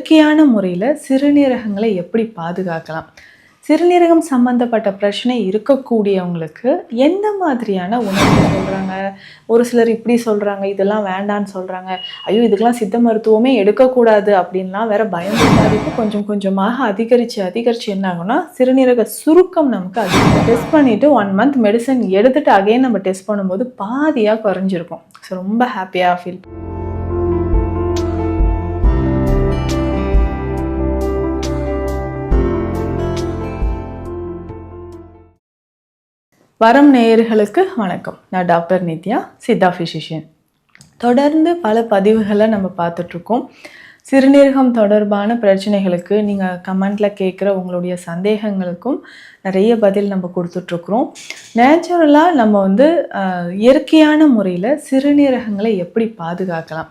இயற்கையான முறையில் சிறுநீரகங்களை எப்படி பாதுகாக்கலாம்? சிறுநீரகம் சம்மந்தப்பட்ட பிரச்சனை இருக்கக்கூடியவங்களுக்கு எந்த மாதிரியான உணவு சொல்கிறாங்க? ஒரு சிலர் இப்படி சொல்கிறாங்க, இதெல்லாம் வேண்டான்னு சொல்கிறாங்க. ஐயோ, இதுக்கெல்லாம் சித்த மருத்துவமே எடுக்கக்கூடாது அப்படின்லாம் வேற பாதிப்பு கொஞ்சம் கொஞ்சமாக அதிகரித்து என்ன ஆகும்னா சிறுநீரக சுருக்கம் நமக்கு அதிகம். டெஸ்ட் பண்ணிவிட்டு 1 மந்த் மெடிசன் எடுத்துகிட்டு அகைன் நம்ம டெஸ்ட் பண்ணும்போது பாதியாக குறைஞ்சிருக்கும். ஸோ ரொம்ப ஹாப்பியாக ஃபீல். வரம் நேயர்களுக்கு வணக்கம். நான் டாக்டர் நித்யா, சித்தா ஃபிசிஷியன். தொடர்ந்து பல பதிவுகளை நம்ம பார்த்துட்ருக்கோம். சிறுநீரகம் தொடர்பான பிரச்சனைகளுக்கு நீங்கள் கமெண்டில் கேட்குற உங்களுடைய சந்தேகங்களுக்கும் நிறைய பதில் நம்ம கொடுத்துட்ருக்குறோம். நேச்சுரலாக நம்ம இயற்கையான முறையில் சிறுநீரகங்களை எப்படி பாதுகாக்கலாம்?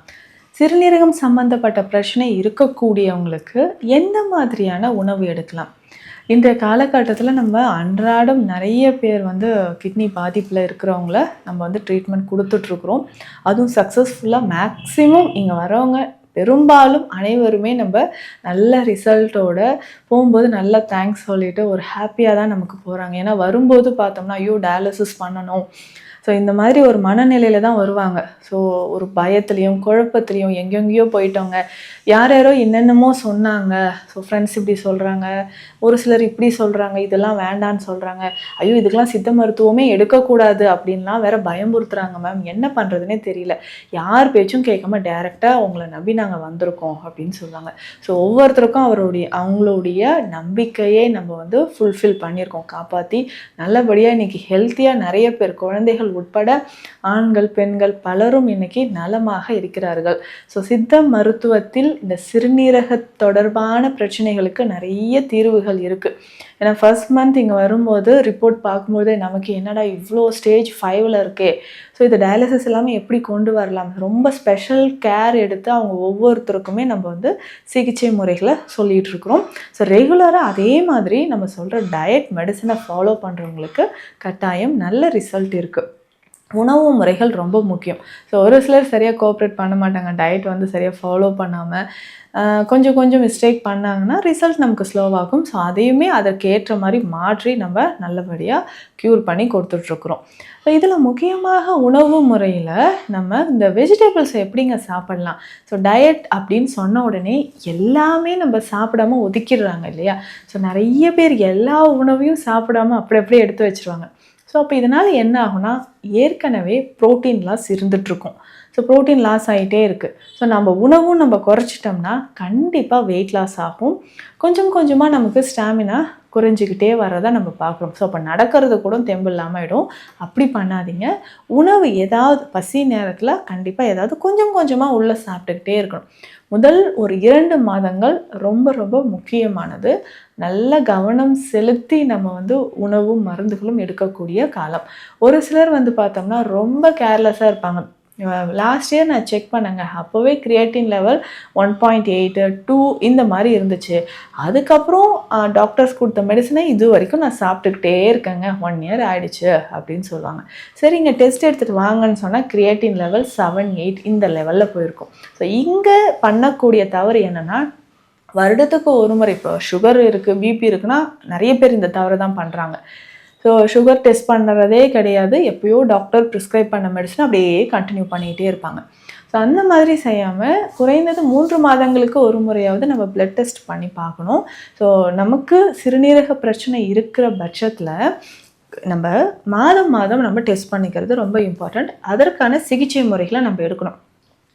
சிறுநீரகம் சம்மந்தப்பட்ட பிரச்சனை இருக்கக்கூடியவங்களுக்கு எந்த மாதிரியான உணவு எடுக்கலாம்? இன்றைய காலகட்டத்தில் நம்ம அன்றாடம் நிறைய பேர் கிட்னி பாதிப்பில் இருக்கிறவங்கள நம்ம ட்ரீட்மெண்ட் கொடுத்துட்ருக்குறோம். அதுவும் சக்ஸஸ்ஃபுல்லாக மேக்ஸிமம் இங்கே வரவங்க பெரும்பாலும் அனைவருமே நம்ம நல்ல ரிசல்ட்டோட போகும்போது நல்லா தேங்க்ஸ் சொல்லிவிட்டு ஒரு ஹாப்பியாக தான் நமக்கு போகிறாங்க. ஏன்னா வரும்போது பார்த்தோம்னா ஐயோ டயாலிசிஸ் பண்ணணும், ஸோ இந்த மாதிரி ஒரு மனநிலையில் தான் வருவாங்க. ஸோ ஒரு பயத்துலேயும் குழப்பத்துலேயும் எங்கெங்கேயோ போயிட்டோங்க, யாரோ என்னென்னமோ சொன்னாங்க, ஸோ ஃப்ரெண்ட்ஸ் இப்படி சொல்கிறாங்க, ஒரு சிலர் இப்படி சொல்கிறாங்க, இதெல்லாம் வேண்டான்னு சொல்கிறாங்க, ஐயோ இதுக்கெல்லாம் சித்த மருத்துவமே எடுக்கக்கூடாது அப்படின்லாம் வேற பயமுறுத்துறாங்க மேம், என்ன பண்ணுறதுனே தெரியல, யார் பேச்சும் கேட்காம டைரெக்டாக உங்களை நம்பி நாங்கள் வந்திருக்கோம் அப்படின்னு சொல்லுவாங்க. ஸோ ஒவ்வொருத்தருக்கும் அவங்களுடைய நம்பிக்கையை நம்ம ஃபுல்ஃபில் பண்ணியிருக்கோம், காப்பாற்றி நல்லபடியாக இன்றைக்கி ஹெல்த்தியாக நிறைய பேர் குழந்தைகள் உட்பட ஆண்கள் பெண்கள் பலரும் இன்னைக்கு நலமாக இருக்கிறார்கள். ஸோ சித்த மருத்துவத்தில் இந்த சிறுநீரக தொடர்பான பிரச்சனைகளுக்கு நிறைய தீர்வுகள் இருக்குது. ஏன்னா ஃபர்ஸ்ட் மந்த் இங்கே வரும்போது ரிப்போர்ட் பார்க்கும்போது நமக்கு என்னடா இவ்வளோ ஸ்டேஜ் 5ல் இருக்கே, ஸோ இது டயாலிசிஸ் எல்லாமே எப்படி கொண்டு வரலாம், ரொம்ப ஸ்பெஷல் கேர் எடுத்து அவங்க ஒவ்வொருத்தருக்குமே நம்ம சிகிச்சை முறைகளை சொல்லிகிட்டு இருக்கிறோம். ஸோ ரெகுலராக அதே மாதிரி நம்ம சொல்கிற டயட் மெடிசனை ஃபாலோ பண்ணுறவங்களுக்கு கட்டாயம் நல்ல ரிசல்ட் இருக்குது. உணவு முறைகள் ரொம்ப முக்கியம். ஸோ ஒரு சிலர் சரியாக கோஆப்ரேட் பண்ண மாட்டாங்க, டயட் சரியாக ஃபாலோ பண்ணாமல் கொஞ்சம் கொஞ்சம் மிஸ்டேக் பண்ணாங்கன்னா ரிசல்ட் நமக்கு ஸ்லோவாகும். ஸோ அதையுமே அதற்கேற்ற மாதிரி மாற்றி நம்ம நல்லபடியாக க்யூர் பண்ணி கொடுத்துட்ருக்குறோம். ஸோ இதில் முக்கியமாக உணவு முறையில் நம்ம இந்த வெஜிடபிள்ஸ் எப்படிங்க சாப்பிட்லாம்? ஸோ டயட் அப்படின்னு சொன்ன உடனே எல்லாமே நம்ம சாப்பிடாம ஒதுக்கிடுறாங்க இல்லையா? ஸோ நிறைய பேர் எல்லா உணவையும் சாப்பிடாம அப்படியே எடுத்து வச்சுருவாங்க. ஸோ அப்போ இதனால் என்ன ஆகும்னா ஏற்கனவே ப்ரோட்டீன் லாஸ் இருந்துகிட்ருக்கும். ஸோ ப்ரோட்டீன் லாஸ் ஆகிட்டே இருக்குது. ஸோ நம்ம உணவும் நம்ம குறைச்சிட்டோம்னா கண்டிப்பாக வெயிட் லாஸ் ஆகும். கொஞ்சம் கொஞ்சமாக நமக்கு ஸ்டாமினா குறைஞ்சிக்கிட்டே வரதை நம்ம பார்க்குறோம். ஸோ அப்போ நடக்கிறது கூட தெம்பு இல்லாமல் ஆகிடும். அப்படி பண்ணாதீங்க. உணவு ஏதாவது பசி நேரத்தில் கண்டிப்பாக ஏதாவது கொஞ்சம் கொஞ்சமாக உள்ளே சாப்பிட்டுக்கிட்டே இருக்கணும். முதல் ஒரு 2 மாதங்கள் ரொம்ப ரொம்ப முக்கியமானது. நல்ல கவனம் செலுத்தி நம்ம உணவும் மருந்துகளும் எடுக்கக்கூடிய காலம். ஒரு சிலர் பார்த்தோம்னா ரொம்ப கேர்லெஸ்ஸாக இருப்பாங்க. லாஸ்ட் இயர் நான் செக் பண்ணேங்க, அப்போவே கிரியேட்டின் லெவல் 1.8 2 இந்த மாதிரி இருந்துச்சு. அதுக்கப்புறம் டாக்டர்ஸ் கொடுத்த மெடிசனை இது வரைக்கும் நான் சாப்பிட்டுக்கிட்டே இருக்கேங்க, 1 இயர் ஆயிடுச்சு அப்படின்னு சொல்லுவாங்க. சரி, இங்கே டெஸ்ட் எடுத்துகிட்டு வாங்கன்னு சொன்னால் கிரியேட்டின் லெவல் 7 8 இந்த லெவலில் போயிருக்கும். ஸோ இங்கே பண்ணக்கூடிய தவறு என்னென்னா, வருடத்துக்கு ஒரு முறை இப்போ சுகர் இருக்குது பிபி இருக்குன்னா நிறைய பேர் இந்த தவறு தான் பண்ணுறாங்க. ஸோ சுகர் டெஸ்ட் பண்ணுறதே கிடையாது, எப்போயோ டாக்டர் ப்ரிஸ்கிரைப் பண்ண மெடிசன் அப்படியே கண்டினியூ பண்ணிகிட்டே இருப்பாங்க. ஸோ அந்த மாதிரி செய்யாமல் குறைந்தது 3 மாதங்களுக்கு ஒரு முறையாவது நம்ம பிளட் டெஸ்ட் பண்ணி பார்க்கணும். ஸோ நமக்கு சிறுநீரக பிரச்சனை இருக்கிற பட்சத்தில் நம்ம மாதம் நம்ம டெஸ்ட் பண்ணிக்கிறது ரொம்ப இம்பார்ட்டண்ட். அதற்கான சிகிச்சை முறைகளை நம்ம எடுக்கணும்.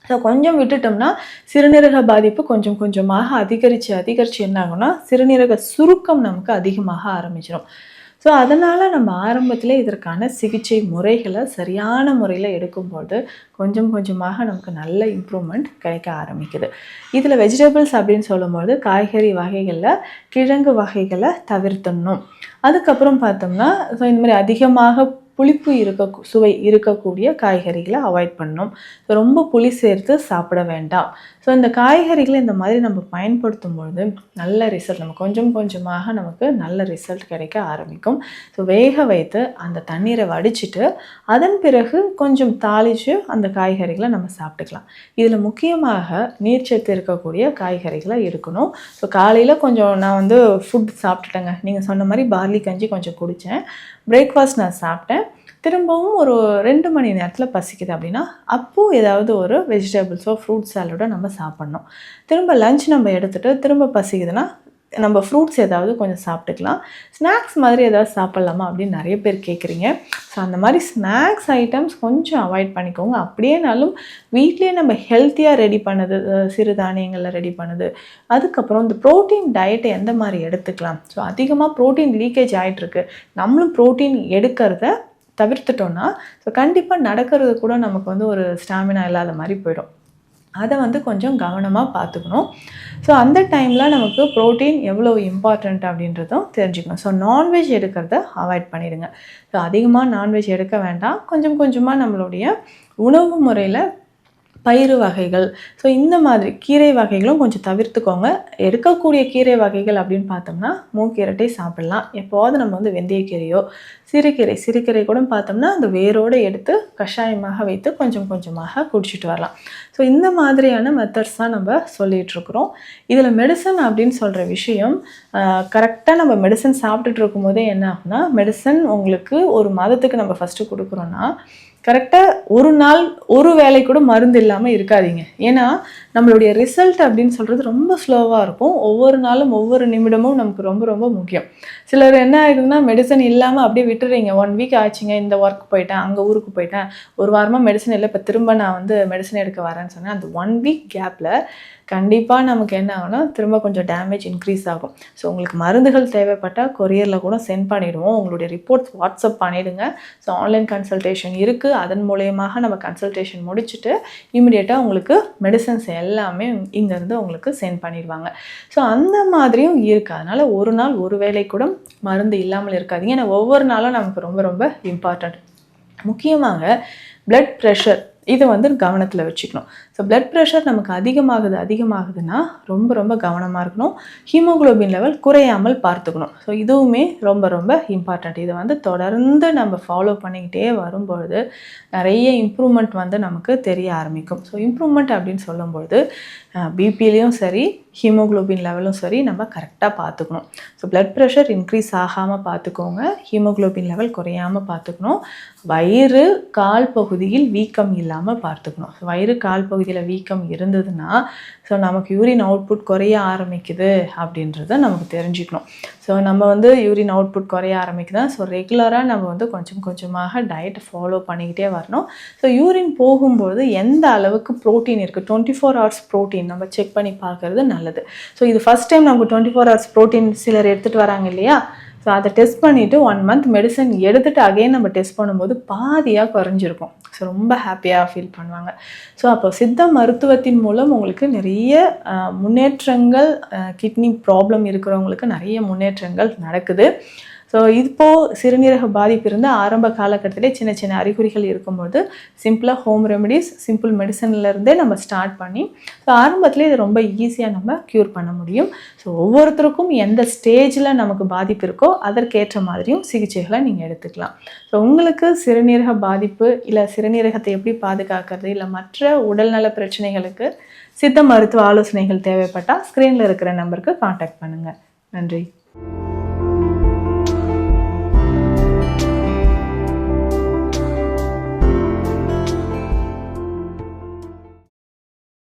ஸோ கொஞ்சம் விட்டுட்டோம்னா சிறுநீரக பாதிப்பு கொஞ்சம் கொஞ்சமாக அதிகரித்து என்ன ஆகும்னா சிறுநீரக சுருக்கம் நமக்கு அதிகமாக ஆரம்பிச்சிடும். ஸோ அதனால் நம்ம ஆரம்பத்தில் இதற்கான சிகிச்சை முறைகளை சரியான முறையில் எடுக்கும்போது கொஞ்சம் கொஞ்சமாக நமக்கு நல்ல இம்ப்ரூவ்மெண்ட் கிடைக்க ஆரம்பிக்குது. இதில் வெஜிடபிள்ஸ் அப்படின்னு சொல்லும்போது காய்கறி வகைகளில் கிழங்கு வகைகளை தவிர்த்தணும். அதுக்கப்புறம் பார்த்தோம்னா ஸோ இந்த மாதிரி அதிகமாக புளிப்பு சுவை இருக்கக்கூடிய காய்கறிகளை அவாய்ட் பண்ணணும். ரொம்ப புளி சேர்த்து சாப்பிட வேண்டாம். ஸோ இந்த காய்கறிகளை இந்த மாதிரி நம்ம பயன்படுத்தும் பொழுது நல்ல ரிசல்ட், நம்ம கொஞ்சம் கொஞ்சமாக நமக்கு நல்ல ரிசல்ட் கிடைக்க ஆரம்பிக்கும். ஸோ வேக வைத்து அந்த தண்ணீரை வடிச்சிட்டு அதன் பிறகு கொஞ்சம் தாளித்து அந்த காய்கறிகளை நம்ம சாப்பிட்டுக்கலாம். இதில் முக்கியமாக நீர்ச்சத்து இருக்கக்கூடிய காய்கறிகளை எடுக்கணும். ஸோ காலையில் கொஞ்சம் நான் ஃபுட் சாப்பிட்டுட்டேங்க. நீங்கள் சொன்ன மாதிரி பார்லி கஞ்சி கொஞ்சம் குடித்தேன். பிரேக்ஃபாஸ்ட் நான் சாப்பிட்டேன். திரும்பவும் ஒரு 2 மணி நேரத்தில் பசிக்குது அப்படின்னா அப்போது ஏதாவது ஒரு வெஜிடபிள்ஸோ ஃப்ரூட் சாலடோ நம்ம சாப்பிட்ணும். திரும்ப லஞ்ச் நம்ம எடுத்துகிட்டு திரும்ப பசிக்குதுன்னா நம்ம ஃப்ரூட்ஸ் ஏதாவது கொஞ்சம் சாப்பிட்டுக்கலாம். ஸ்நாக்ஸ் மாதிரி ஏதாவது சாப்பிட்லாமா அப்படின்னு நிறைய பேர் கேட்குறீங்க. ஸோ அந்த மாதிரி ஸ்நாக்ஸ் ஐட்டம்ஸ் கொஞ்சம் அவாய்ட் பண்ணிக்கோங்க. அப்படியேனாலும் வீட்லேயே நம்ம ஹெல்த்தியாக ரெடி பண்ணுது, சிறுதானியங்களில் ரெடி பண்ணுது. அதுக்கப்புறம் இந்த ப்ரோட்டீன் டயட்டை எந்த மாதிரி எடுத்துக்கலாம். ஸோ அதிகமாக ப்ரோட்டீன் லீக்கேஜ் ஆகிட்டுருக்கு. நம்மளும் ப்ரோட்டீன் எடுக்கிறத தவிர்த்துட்டோன்னா ஸோ கண்டிப்பாக நடக்கிறது கூட நமக்கு ஒரு ஸ்டாமினா இல்லாத மாதிரி போயிடும். அதை கொஞ்சம் கவனமாக பார்த்துக்கணும். ஸோ அந்த டைமில் நமக்கு ப்ரோட்டீன் எவ்வளோ இம்பார்ட்டண்ட் அப்படின்றதும் தெரிஞ்சுக்கணும். ஸோ நான்வெஜ் எடுக்கிறத அவாய்ட் பண்ணிடுங்க. ஸோ அதிகமாக நான்வெஜ் எடுக்க வேண்டாம். கொஞ்சம் கொஞ்சமாக நம்மளுடைய உணவு முறையில் பயிறு வகைகள், ஸோ இந்த மாதிரி கீரை வகைகளும் கொஞ்சம் தவிர்த்துக்கோங்க. எடுக்கக்கூடிய கீரை வகைகள் அப்படின்னு பார்த்தோம்னா மூக்கீரட்டை சாப்பிட்லாம். எப்போவாது நம்ம வெந்தயக்கீரையோ சிறுகீரை கூட பார்த்தோம்னா அந்த வேரோடு எடுத்து கஷாயமாக வைத்து கொஞ்சம் கொஞ்சமாக குடிச்சிட்டு வரலாம். ஸோ இந்த மாதிரியான மெத்தட்ஸ் தான் நம்ம சொல்லிகிட்ருக்குறோம். இதில் மெடிசன் அப்படின்னு சொல்கிற விஷயம் கரெக்டாக நம்ம மெடிசன் சாப்பிட்டுட்டு இருக்கும்போதே என்ன ஆகுனா, மெடிசன் உங்களுக்கு ஒரு மாதத்துக்கு நம்ம ஃபஸ்ட்டு கொடுக்குறோன்னா கரெக்டாக ஒரு நாள் ஒரு வேளை கூட மருந்து இல்லாமல் இருக்காதீங்க. ஏன்னா நம்மளுடைய ரிசல்ட் அப்படின்னு சொல்கிறது ரொம்ப ஸ்லோவாக இருக்கும். ஒவ்வொரு நாளும் ஒவ்வொரு நிமிடமும் நமக்கு ரொம்ப ரொம்ப முக்கியம். சிலர் என்ன ஆகிடுதுன்னா மெடிசன் இல்லாமல் அப்படியே விட்டுறீங்க. 1 வீக் ஆச்சுங்க, இந்த ஒர்க் போயிட்டேன், அங்கே ஊருக்கு போயிட்டேன், ஒரு வாரமாக மெடிசன் இல்லை, இப்போ திரும்ப நான் மெடிசன் எடுக்க வரேன்னு சொன்னேன். அந்த 1 வீக் கேப்பில் கண்டிப்பாக நமக்கு என்ன ஆகுனா திரும்ப கொஞ்சம் டேமேஜ் இன்க்ரீஸ் ஆகும். ஸோ உங்களுக்கு மருந்துகள் தேவைப்பட்டால் கொரியரில் கூட சென்ட் பண்ணிவிடுவோம். உங்களுடைய ரிப்போர்ட்ஸ் வாட்ஸ்அப் பண்ணிவிடுங்க. ஸோ ஆன்லைன் கன்சல்டேஷன் இருக்குது. அதன் மூலயமாக நம்ம கன்சல்டேஷன் முடிச்சுட்டு இமிடியேட்டாக உங்களுக்கு மெடிசன்ஸ் எல்லாமே இங்கேருந்து உங்களுக்கு சென்ட் பண்ணிடுவாங்க. ஸோ அந்த மாதிரியும் இருக்குது. அதனால் ஒரு நாள் ஒரு வேளை கூட மருந்து இல்லாமல் இருக்காதீங்க. ஏன்னா ஒவ்வொரு நாளும் நமக்கு ரொம்ப ரொம்ப இம்பார்ட்டண்ட். முக்கியமாக பிளட் ப்ரெஷர் இதை கவனத்தில் வச்சுக்கணும். ஸோ பிளட் ப்ரெஷர் நமக்கு அதிகமாகுதுன்னா ரொம்ப ரொம்ப கவனமாக இருக்கணும். ஹீமோகுளோபின் லெவல் குறையாமல் பார்த்துக்கணும். ஸோ இதுவுமே ரொம்ப ரொம்ப இம்பார்ட்டண்ட். இதை தொடர்ந்து நம்ம ஃபாலோ பண்ணிக்கிட்டே வரும்பொழுது நிறைய இம்ப்ரூவ்மெண்ட் நமக்கு தெரிய ஆரம்பிக்கும். ஸோ இம்ப்ரூவ்மெண்ட் அப்படின்னு சொல்லும்பொழுது பிபிலையும் சரி ஹீமோகுளோபின் லெவலும் சரி நம்ம கரெக்டாக பார்த்துக்கணும். ஸோ பிளட் ப்ரெஷர் இன்க்ரீஸ் ஆகாமல் பார்த்துக்கோங்க. ஹீமோகுளோபின் லெவல் குறையாமல் பார்த்துக்கணும். வயிறு கால் பகுதியில் வீக்கம் இல்லாமல் பார்த்துக்கணும். ஸோ வயிறு கால் பகுதியில் வீக்கம் இருந்ததுன்னா ஸோ நமக்கு யூரின் அவுட்புட் குறைய ஆரம்பிக்குது அப்படின்றத நமக்கு தெரிஞ்சுக்கணும். ஸோ நம்ம யூரின் அவுட்புட் குறைய ஆரம்பிக்குதா, ஸோ ரெகுலராக நம்ம கொஞ்சம் கொஞ்சமாக டயட்டை ஃபாலோ பண்ணிக்கிட்டே வரணும். ஸோ யூரின் போகும்போது எந்த அளவுக்கு ப்ரோட்டீன் இருக்குது, 24 ஹவர்ஸ் ப்ரோட்டீன் நம்ம செக் பண்ணி பார்க்குறது நல்லது. ஸோ இது ஃபஸ்ட் டைம் நமக்கு 24 ஹவர்ஸ் ப்ரோட்டீன் சிலர் எடுத்துகிட்டு வராங்க இல்லையா. ஸோ அதை டெஸ்ட் பண்ணிவிட்டு 1 மந்த் மெடிசன் எடுத்துகிட்டு அகைன் நம்ம டெஸ்ட் பண்ணும்போது பாதியாக குறைஞ்சிருக்கும். ஸோ ரொம்ப ஹாப்பியாக ஃபீல் பண்ணுவாங்க. ஸோ அப்போ சித்த மருத்துவத்தின் மூலம் உங்களுக்கு நிறைய முன்னேற்றங்கள், கிட்னி ப்ராப்ளம் இருக்கிறவங்களுக்கு நிறைய முன்னேற்றங்கள் நடக்குது. ஸோ இப்போது சிறுநீரக பாதிப்பு இருந்து ஆரம்ப காலகட்டத்திலே சின்ன சின்ன அறிகுறிகள் இருக்கும்போது சிம்பிளாக ஹோம் ரெமெடிஸ், சிம்பிள் மெடிசன்லேருந்தே நம்ம ஸ்டார்ட் பண்ணி ஸோ ஆரம்பத்தில் இதை ரொம்ப ஈஸியாக நம்ம க்யூர் பண்ண முடியும். ஸோ ஒவ்வொருத்தருக்கும் எந்த ஸ்டேஜில் நமக்கு பாதிப்பு இருக்கோ அதற்கேற்ற மாதிரியும் சிகிச்சைகளை நீங்கள் எடுத்துக்கலாம். ஸோ உங்களுக்கு சிறுநீரக பாதிப்பு இல்லை சிறுநீரகத்தை எப்படி பாதுகாக்கிறது இல்லை மற்ற உடல்நல பிரச்சனைகளுக்கு சித்த மருத்துவ ஆலோசனைகள் தேவைப்பட்டால் ஸ்க்ரீனில் இருக்கிற நம்பருக்கு காண்டாக்ட் பண்ணுங்கள். நன்றி.